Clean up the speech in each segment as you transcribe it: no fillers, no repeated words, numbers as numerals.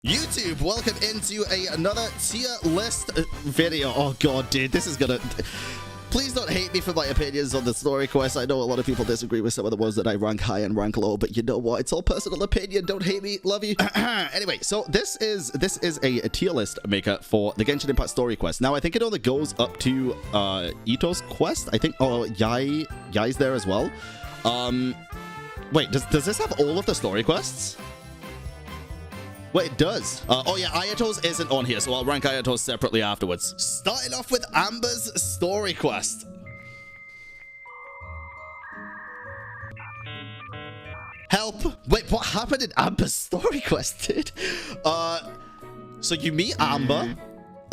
YouTube, welcome into another tier list video. Oh god, dude, this is gonna... Please don't hate me for my opinions on the story quest. I know a lot of people disagree with some of the ones that I rank high and rank low, but you know what? It's all personal opinion. Don't hate me. Love you. Anyway, so this is a tier list maker for the Genshin Impact story quest. Now, I think it only goes up to Itto's quest. I think, oh, Yae's there as well. Wait, does this have all of the story quests? Wait, it does. Oh yeah, Ayato's isn't on here, so I'll rank Ayato's separately afterwards. Starting off with Amber's story quest. Help! Wait, what happened in Amber's story quest, dude? So you meet Amber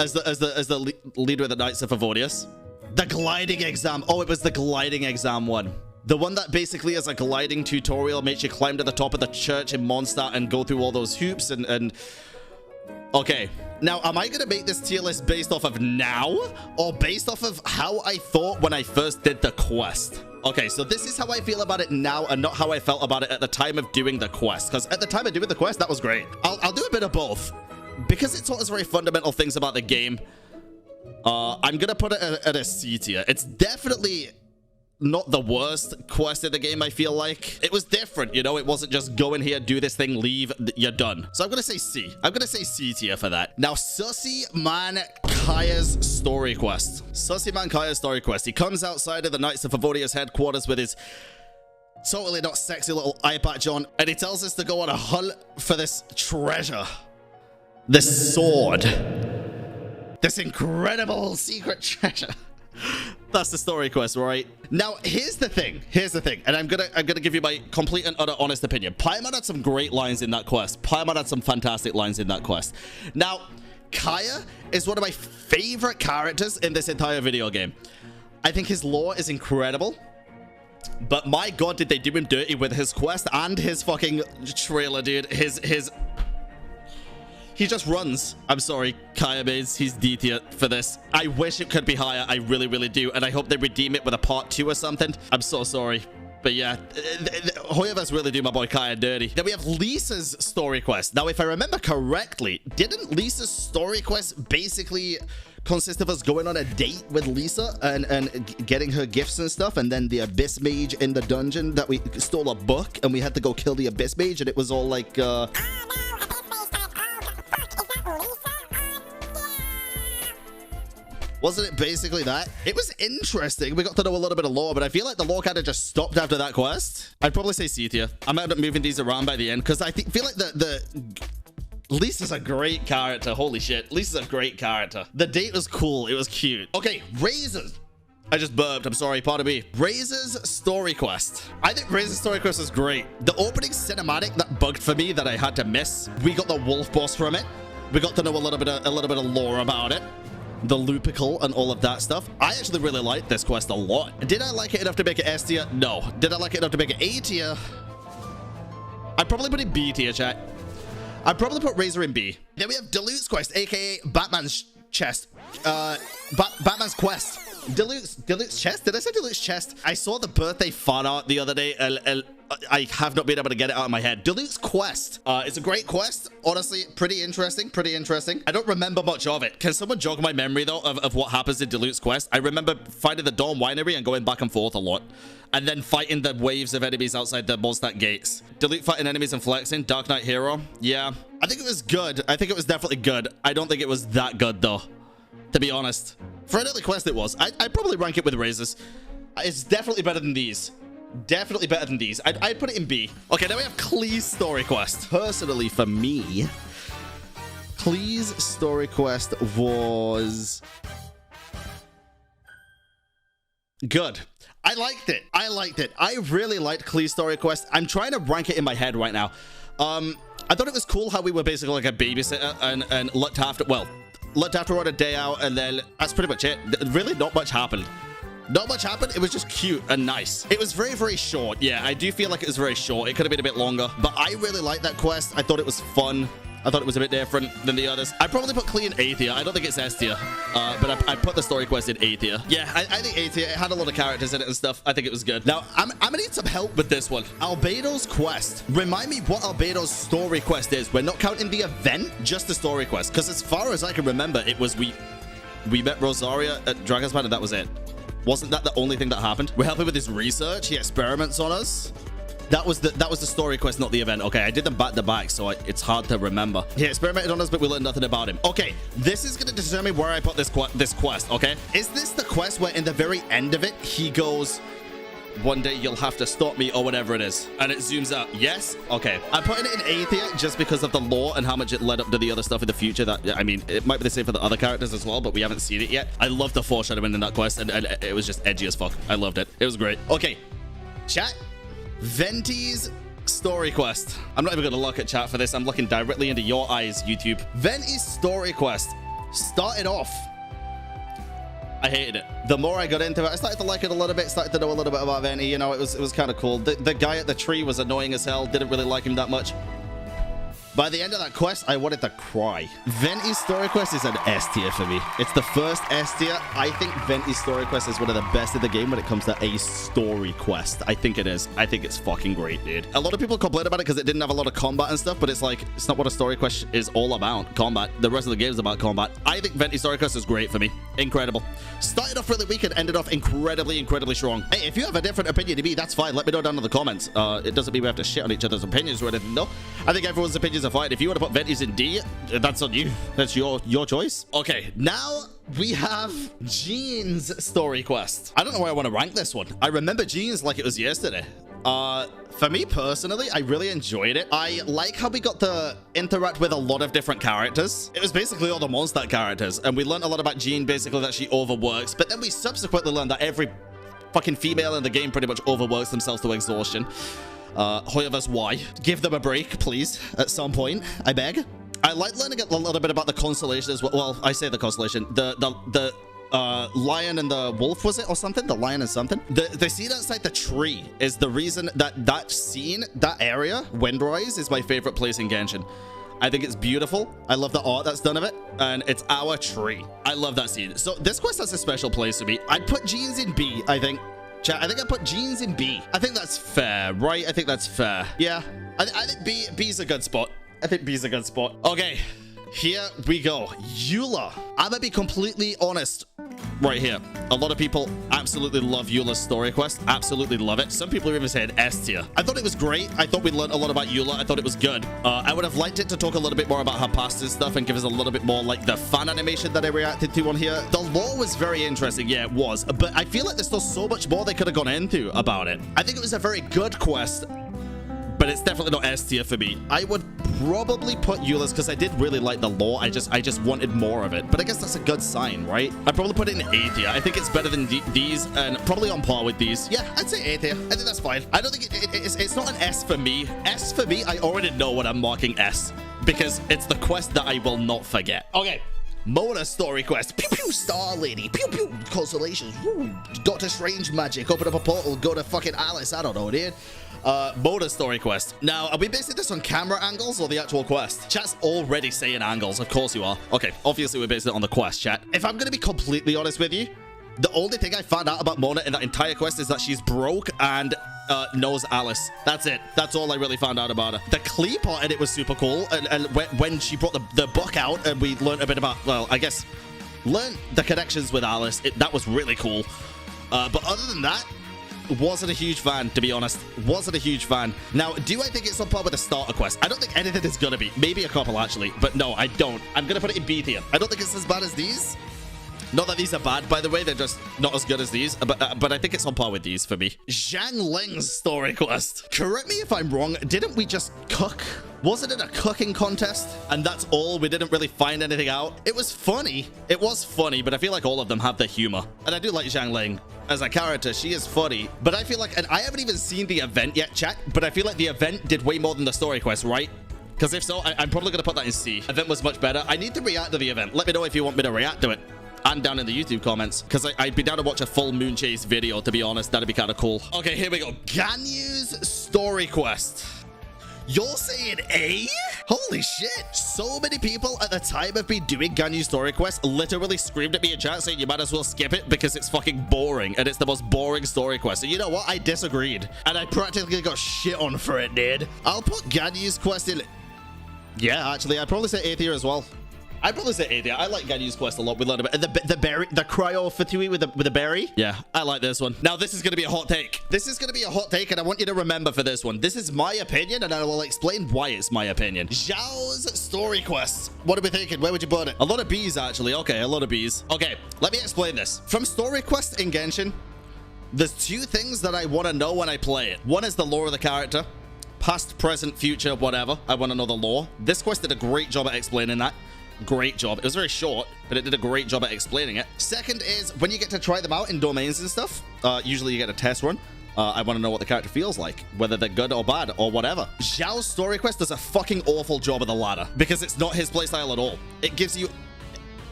as the leader of the Knights of Favonius. The gliding exam. Oh, it was the gliding exam one. The one that basically is a gliding tutorial, makes you climb to the top of the church in Mondstadt and go through all those hoops and... Okay, now am I going to make this tier list based off of now or based off of how I thought when I first did the quest? Okay, so this is how I feel about it now and not how I felt about it at the time of doing the quest. Because at the time of doing the quest, that was great. I'll do a bit of both. Because it taught us very fundamental things about the game, I'm going to put it at a C tier. It's definitely... not the worst quest in the game, I feel like. It was different, you know? It wasn't just go in here, do this thing, leave, you're done. So I'm gonna say C. I'm gonna say C tier for that. Now, Sussy Man Kaeya's story quest. Sussy Man Kaeya's story quest. He comes outside of the Knights of Favonius headquarters with his totally not sexy little eye patch on, and he tells us to go on a hunt for this treasure. This sword. This incredible secret treasure. That's the story quest, right? Now, here's the thing, and I'm gonna give you my complete and utter honest opinion. Paimon had some great lines in that quest. Paimon had some fantastic lines in that quest. Now, Kaeya is one of my favorite characters in this entire video game. I think his lore is incredible, but my god, did they do him dirty with his quest and his fucking trailer, dude. He just runs. I'm sorry, Kaeya mains. He's D tier for this. I wish it could be higher. I really, really do. And I hope they redeem it with a part 2 or something. I'm so sorry. But yeah, whoever's really do my boy Kaeya dirty. Then we have Lisa's story quest. Now, if I remember correctly, didn't Lisa's story quest basically consist of us going on a date with Lisa and getting her gifts and stuff, and then the Abyss Mage in the dungeon that we stole a book and we had to go kill the Abyss Mage, and it was all like... Wasn't it basically that? It was interesting. We got to know a little bit of lore, but I feel like the lore kind of just stopped after that quest. I'd probably say C tier. I might end up moving these around by the end because I feel like Lisa's a great character. Holy shit. Lisa's a great character. The date was cool. It was cute. Okay, Razor's. I just burped. I'm sorry. Pardon me. Razor's story quest. I think Razor's story quest is great. The opening cinematic that bugged for me that I had to miss. We got the wolf boss from it. We got to know a little bit of lore about it. The Lupical and all of that stuff. I actually really liked this quest a lot. Did I like it enough to make it S tier? No. Did I like it enough to make it A tier? I'd probably put it B tier, chat. I'd probably put Razor in B. Then we have Diluc's quest, aka Batman's chest. Batman's quest. Diluc's chest? Did I say Diluc's chest? I saw the birthday fan art the other day. I have not been able to get it out of my head. Diluc's quest. It's a great quest. Honestly, pretty interesting. I don't remember much of it. Can someone jog my memory, though, of what happens in Diluc's quest? I remember finding the Dawn Winery and going back and forth a lot. And then fighting the waves of enemies outside the Mondstadt gates. Diluc fighting enemies and flexing. Dark Knight Hero. Yeah. I think it was good. I think it was definitely good. I don't think it was that good, though. To be honest. For an early quest, it was. I'd probably rank it with Razors. It's definitely better than these. Definitely better than these. I'd put it in B. Okay, now we have Klee's story quest. Personally, for me, Klee's story quest was good. I liked it. I really liked Klee's story quest. I'm trying to rank it in my head right now. I thought it was cool how we were basically like a babysitter and looked after her on a day out, and then that's pretty much it. Really, not much happened. Not much happened. It was just cute and nice. It was very, very short. Yeah, I do feel like it was very short. It could have been a bit longer, but I really liked that quest. I thought it was fun. I thought it was a bit different than the others. I'd probably put Klee in A tier. I don't think it's S tier, but I put the story quest in A tier. Yeah, I think A tier. It had a lot of characters in it and stuff. I think it was good. Now, I'm gonna need some help with this one. Albedo's quest. Remind me what Albedo's story quest is. We're not counting the event, just the story quest. Because as far as I can remember, it was we met Rosaria at Dragon's Band and that was it. Wasn't that the only thing that happened? We're helping with his research. He experiments on us. That was the story quest, not the event. Okay, I did them back to back, so it's hard to remember. He experimented on us, but we learned nothing about him. Okay, this is going to determine where I put this quest, okay? Is this the quest where in the very end of it, he goes, one day you'll have to stop me or whatever it is, and it zooms out? Yes? Okay. I'm putting it in A tier just because of the lore and how much it led up to the other stuff in the future. That, I mean, it might be the same for the other characters as well, but we haven't seen it yet. I love the foreshadowing in that quest, and it was just edgy as fuck. I loved it. It was great. Okay, chat. Venti's story quest. I'm not even going to look at chat for this. I'm looking directly into your eyes, YouTube. Venti's story quest started off. I hated it. The more I got into it, I started to like it a little bit, started to know a little bit about Venti. You know, it was kind of cool. The guy at the tree was annoying as hell. Didn't really like him that much. By the end of that quest, I wanted to cry. Venti's story quest is an S tier for me. It's the first S tier. I think Venti's story quest is one of the best in the game when it comes to a story quest. I think it is. I think it's fucking great, dude. A lot of people complain about it because it didn't have a lot of combat and stuff, but it's like, it's not what a story quest is all about. Combat. The rest of the game is about combat. I think Venti's story quest is great for me. Incredible. Started off really weak and ended off incredibly strong. Hey, if you have a different opinion to me, that's fine. Let me know down in the comments. It doesn't mean we have to shit on each other's opinions or anything, no. I think everyone's opinions are fine. If you want to put Venti's in D, that's on you. That's your choice. Okay, now we have Jean's story quest. I don't know where I want to rank this one. I remember Jean's like it was yesterday. For me personally, I really enjoyed it. I like how we got to interact with a lot of different characters. It was basically all the Mondstadt characters, and we learned a lot about Jean, basically that she overworks, but then we subsequently learned that every fucking female in the game pretty much overworks themselves to exhaustion. However's why. Give them a break, please, at some point, I beg. I like learning a little bit about the constellation as well. Well, I say the constellation. The lion and the wolf, was it, or something? The lion and something. The scene outside the tree is the reason that scene, that area, Windrise, is my favorite place in Genshin. I think it's beautiful. I love the art that's done of it, and it's our tree. I love that scene. So this quest has a special place for me. I'd put Jeans in B, I think. Chat, I think I put Jeans in B. I think that's fair, right? I think that's fair. Yeah, I think B's a good spot. I think B's a good spot. Okay, here we go. Eula. I'm gonna be completely honest right here. A lot of people absolutely love Eula's story quest. Absolutely love it. Some people even said S tier. I thought it was great. I thought we learned a lot about Eula. I thought it was good. I would have liked it to talk a little bit more about her past and stuff and give us a little bit more like the fan animation that I reacted to on here. The lore was very interesting. Yeah, it was. But I feel like there's still so much more they could have gone into about it. I think it was a very good quest, but it's definitely not S tier for me. I would probably put Eula's because I did really like the lore. I just wanted more of it. But I guess that's a good sign, right? I'd probably put it in A tier. I think it's better than these and probably on par with these. Yeah, I'd say A tier. I think that's fine. I don't think it's not an S for me. S for me, I already know what I'm marking S because it's the quest that I will not forget. Okay. Mona story quest. Pew pew, Star Lady. Pew pew, constellations. Woo. Doctor Strange magic. Open up a portal. Go to fucking Alice. I don't know, dude. Mona story quest. Now, are we basing this on camera angles or the actual quest? Chat's already saying angles. Of course you are. Okay, obviously we're basing it on the quest, chat. If I'm gonna be completely honest with you, the only thing I found out about Mona in that entire quest is that she's broke and knows Alice. That's it. That's all I really found out about her. The Klee part in it was super cool. And when she brought the book out and we learned a bit about, well, I guess, learned the connections with Alice, that was really cool. But other than that, wasn't a huge fan, to be honest. Wasn't a huge fan. Now, do I think it's on par with the starter quest? I don't think anything is gonna be. Maybe a couple, actually. But no, I don't. I'm gonna put it in B tier. I don't think it's as bad as these. Not that these are bad, by the way. They're just not as good as these. But I think it's on par with these for me. Xiangling's story quest. Correct me if I'm wrong. Didn't we just cook? Wasn't it a cooking contest? And that's all? We didn't really find anything out? It was funny. It was funny, but I feel like all of them have the humor. And I do like Xiangling as a character. She is funny. But I feel like, and I haven't even seen the event yet, chat, but I feel like the event did way more than the story quest, right? Because if so, I'm probably going to put that in C. Event was much better. I need to react to the event. Let me know if you want me to react to it. And down in the YouTube comments, because I'd be down to watch a full Moon Chase video, to be honest. That'd be kind of cool. Okay, here we go. Ganyu's story quest. You're saying A? Holy shit. So many people at the time of me doing Ganyu story quest literally screamed at me in chat saying you might as well skip it because it's fucking boring and it's the most boring story quest. And you know what? I disagreed. And I practically got shit on for it, dude. I'll put Ganyu's quest in. Yeah, actually, I'd probably say 8th year as well. I'd probably say 8th year. I like Ganyu's quest a lot. We learned about the berry, the cryo fatui with the berry. Yeah, I like this one. Now, this is going to be a hot take. This is going to be a hot take, and I want you to remember for this one. This is my opinion, and I will explain why it's my opinion. Xiao's story quest. What are we thinking? Where would you put it? A lot of B's, actually. Okay, a lot of B's. Okay, let me explain this. From story quest in Genshin, there's 2 things that I want to know when I play it. One is the lore of the character. Past, present, future, whatever. I want to know the lore. This quest did a great job at explaining that. Great job. It was very short, but it did a great job at explaining it. Second is when you get to try them out in domains and stuff, usually you get a test run. I want to know what the character feels like, whether they're good or bad or whatever. Xiao's story quest does a fucking awful job of the ladder because it's not his playstyle at all. It gives you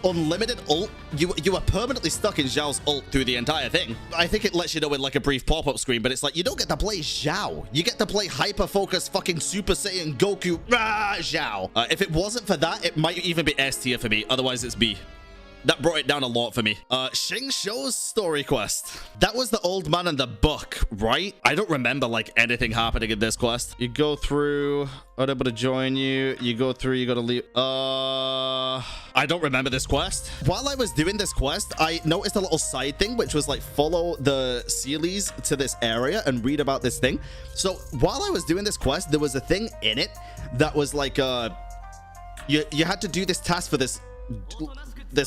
unlimited ult. You are permanently stuck in Xiao's ult through the entire thing. I think it lets you know in like a brief pop-up screen, but it's like you don't get to play Xiao. You get to play hyper-focused fucking Super Saiyan Goku Xiao. If it wasn't for that, it might even be S tier for me. Otherwise, it's B. That brought it down a lot for me. Xingqiu's story quest. That was the old man in the book, right? I don't remember like anything happening in this quest. You go through, unable to join you. You go through, you gotta leave. I don't remember this quest. While I was doing this quest, I noticed a little side thing, which was like follow the Sealies to this area and read about this thing. So while I was doing this quest, there was a thing in it that was like, you had to do this task for this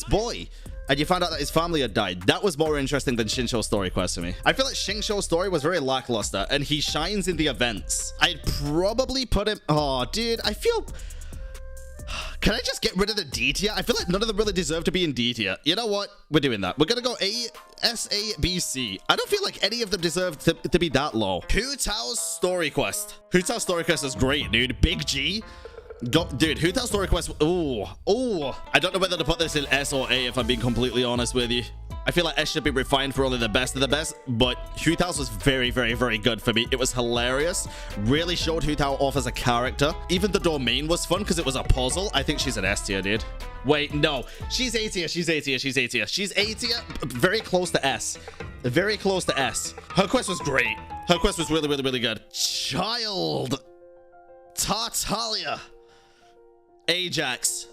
boy, and you found out that his family had died. That was more interesting than Xingqiu's story quest to me. I feel like Xingqiu's story was very lackluster, and he shines in the events. I'd probably put him... Oh, dude, I feel... Can I just get rid of the D tier? I feel like none of them really deserve to be in D tier. You know what? We're doing that. We're gonna go A, S, A, B, C. I don't feel like any of them deserve to be that low. Hu Tao's story quest. Hu Tao's story quest is great, dude. Big G. Dude, Hu Tao's story quest. Oh, I don't know whether to put this in S or A if I'm being completely honest with you. I feel like S should be refined for only the best of the best, but Hu Tao's was very, very, very good for me. It was hilarious. Really showed Hu Tao off as a character. Even the domain was fun because it was a puzzle. I think she's an S tier, dude. Wait, no. She's A tier. She's A tier. She's A tier. She's A tier. Very close to S. Very close to S. Her quest was great. Her quest was really, really, really good. Childe. Tartaglia. Ajax.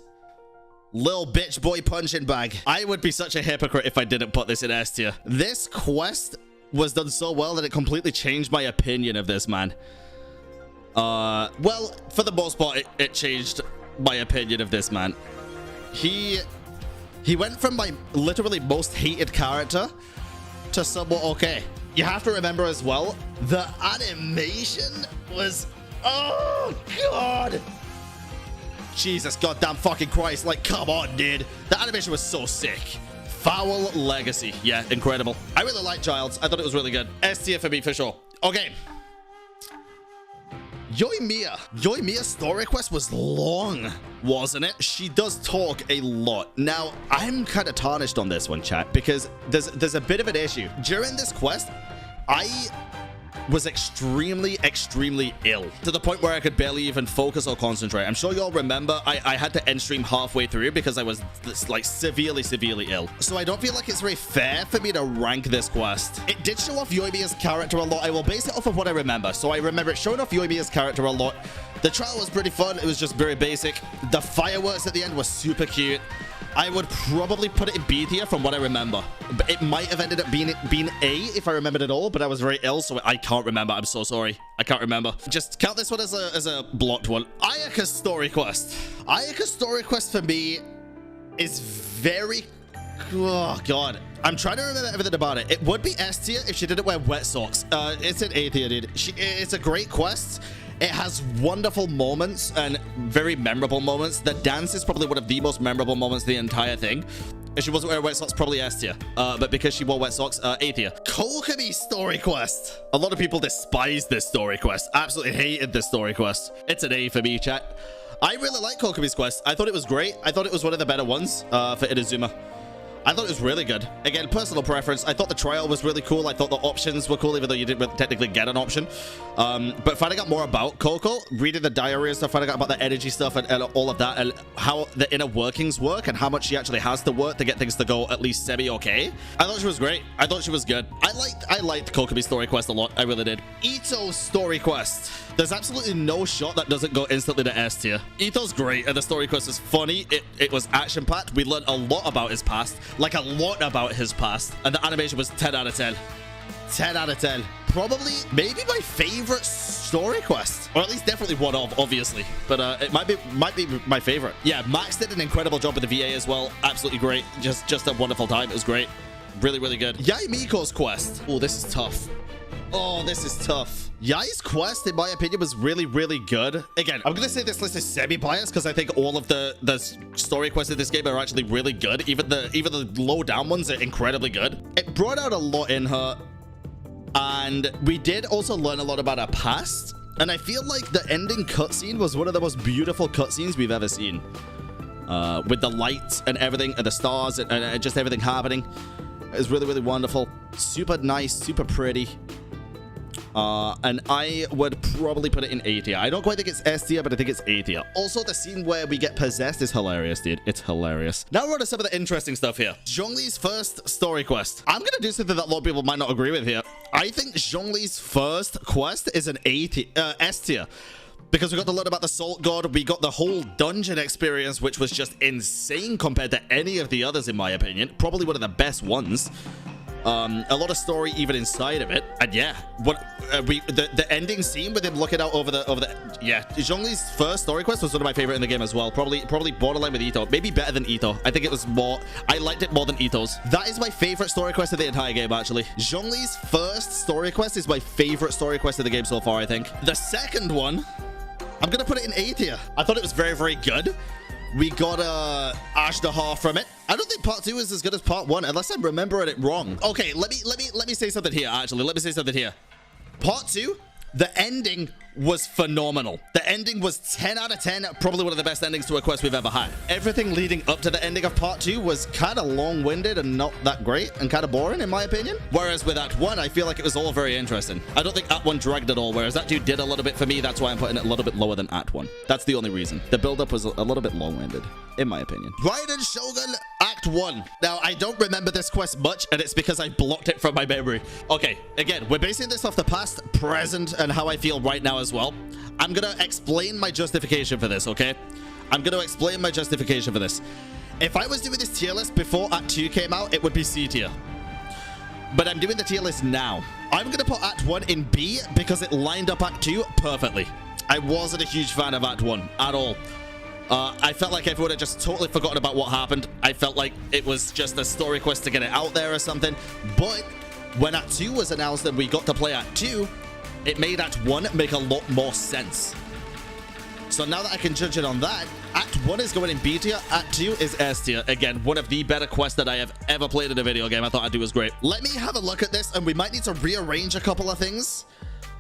Lil bitch boy punching bag. I would be such a hypocrite if I didn't put this in S tier. This quest was done so well that it completely changed my opinion of this man. Well, for the most part, it changed my opinion of this man. He went from my literally most hated character to somewhat okay. You have to remember as well, the animation was... Oh, God! Jesus goddamn fucking Christ. Like, come on, dude. The animation was so sick. Foul Legacy. Yeah, incredible. I really like Childe's. I thought it was really good. S tier for me, for sure. Okay. Yoimiya. Yoimiya's story quest was long, wasn't it? She does talk a lot. Now, I'm kind of tarnished on this one, chat, because there's a bit of an issue. During this quest, I was extremely ill to the point where I could barely even focus or concentrate. I'm sure you all remember I had to end stream halfway through because I was like severely ill. So I don't feel like it's very fair for me to rank this quest. It did show off Yoimiya's character a lot. I will base it off of what I remember. So I remember it showing off Yoimiya's character a lot. The trial was pretty fun. It was just very basic. The fireworks at the end were super cute. I would probably put it in B tier from what I remember. But it might have ended up being A if I remembered it all, but I was very ill, so I can't remember. I'm so sorry. I can't remember. Just count this one as a blocked one. Ayaka's story quest. Ayaka's story quest for me is very... Oh, God. I'm trying to remember everything about it. It would be S tier if she didn't wear wet socks. It's an A tier, dude. It's a great quest. It has wonderful moments and very memorable moments. The dance is probably one of the most memorable moments of the entire thing. If she wasn't wearing wet socks, probably S tier. But because she wore wet socks, A tier. Kokomi story quest. A lot of people despise this story quest. Absolutely hated this story quest. It's an A for me, chat. I really like Kokomi's quest. I thought it was great. I thought it was one of the better ones for Inazuma. I thought it was really good. Again, personal preference. I thought the trial was really cool. I thought the options were cool, even though you didn't technically get an option. But finding out more about Coco, reading the diary and stuff, finding out about the energy stuff and all of that, and how the inner workings work and how much she actually has to work to get things to go at least semi-okay. I thought she was great. I thought she was good. I liked Kokomi's story quest a lot. I really did. Itto's story quest. There's absolutely no shot that doesn't go instantly to S tier. Itto's great, and the story quest is funny. It was action-packed. We learned a lot about his past. Like, a lot about his past. And the animation was 10 out of 10. 10 out of 10. Probably, maybe my favorite story quest. Or at least definitely one of, obviously. But it might be my favorite. Yeah, Max did an incredible job with the VA as well. Absolutely great. Just a wonderful time. It was great. Really, really good. Yae Miko's quest. Oh, this is tough. Oh, this is tough. Yae's quest, in my opinion, was really, really good. Again, I'm going to say this list is semi-biased because I think all of the story quests in this game are actually really good. Even the low-down ones are incredibly good. It brought out a lot in her, and we did also learn a lot about her past. And I feel like the ending cutscene was one of the most beautiful cutscenes we've ever seen. With the lights and everything, and the stars, and just everything happening. It was really, really wonderful. Super nice, super pretty. And I would probably put it in A tier. I don't quite think it's S tier, but I think it's A tier. Also, the scene where we get possessed is hilarious, dude. It's hilarious. Now we're on to some of the interesting stuff here. Zhongli's first story quest. I'm going to do something that a lot of people might not agree with here. I think Zhongli's first quest is an S tier. Because we got to learn about the Salt God. We got the whole dungeon experience, which was just insane compared to any of the others, in my opinion. Probably one of the best ones. A lot of story even inside of it, and yeah, what the ending scene with him looking out over the yeah, Zhongli's first story quest was one of my favorite in the game as well. Probably borderline with Itto, maybe better than Itto. I think it was more. I liked it more than Itto's. That is my favorite story quest of the entire game, actually. Zhongli's first story quest is my favorite story quest of the game so far. I think the second one, I'm gonna put it in A tier. I thought it was very, very good. We got Ashdahar from it. I don't think part 2 is as good as part 1, unless I'm remembering it wrong. Okay, let me say something here, actually. Let me say something here. Part 2, the ending was phenomenal. The ending was 10 out of 10, probably one of the best endings to a quest we've ever had. Everything leading up to the ending of part 2 was kind of long-winded and not that great and kind of boring, in my opinion. Whereas with Act 1, I feel like it was all very interesting. I don't think Act 1 dragged at all, whereas Act 2 did a little bit for me. That's why I'm putting it a little bit lower than Act 1. That's the only reason. The build-up was a little bit long-winded, in my opinion. Raiden Shogun, Act 1. Now, I don't remember this quest much, and it's because I blocked it from my memory. Okay, again, we're basing this off the past, present, and how I feel right now as well. I'm gonna explain my justification for this, okay? I'm gonna explain my justification for this. If I was doing this tier list before Act 2 came out, it would be C tier. But I'm doing the tier list now. I'm gonna put Act 1 in B because it lined up Act 2 perfectly. I wasn't a huge fan of Act 1 at all. I felt like everyone had just totally forgotten about what happened. I felt like it was just a story quest to get it out there or something. But when Act 2 was announced and we got to play Act 2, it made Act 1 make a lot more sense. So now that I can judge it on that, Act 1 is going in B tier, Act 2 is S tier. Again, one of the better quests that I have ever played in a video game. I thought Act 2 was great. Let me have a look at this, and we might need to rearrange a couple of things.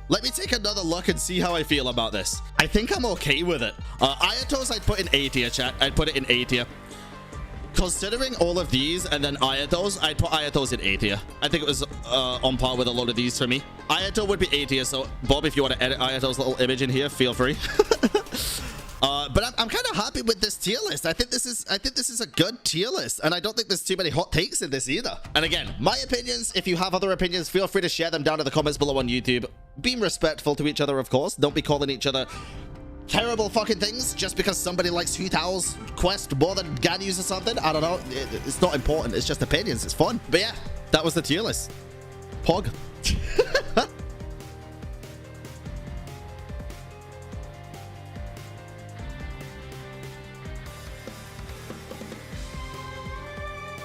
Let me take another look and see how I feel about this. I think I'm okay with it. Ayato's I'd put in A tier, chat. I'd put it in A tier. Considering all of these and then Ayato's, I'd put Ayato's in A tier. I think it was on par with a lot of these for me. Ayato would be A tier, so Bob, if you want to edit Ayato's little image in here, feel free. But I'm kind of happy with this tier list. I think this is a good tier list, and I don't think there's too many hot takes in this either. And again, my opinions, if you have other opinions, feel free to share them down in the comments below on YouTube. Be respectful to each other, of course. Don't be calling each other terrible fucking things just because somebody likes Hu Tao's quest more than Ganyu's or something. I don't know. It's not important. It's just opinions. It's fun. But yeah, that was the tier list. Pog.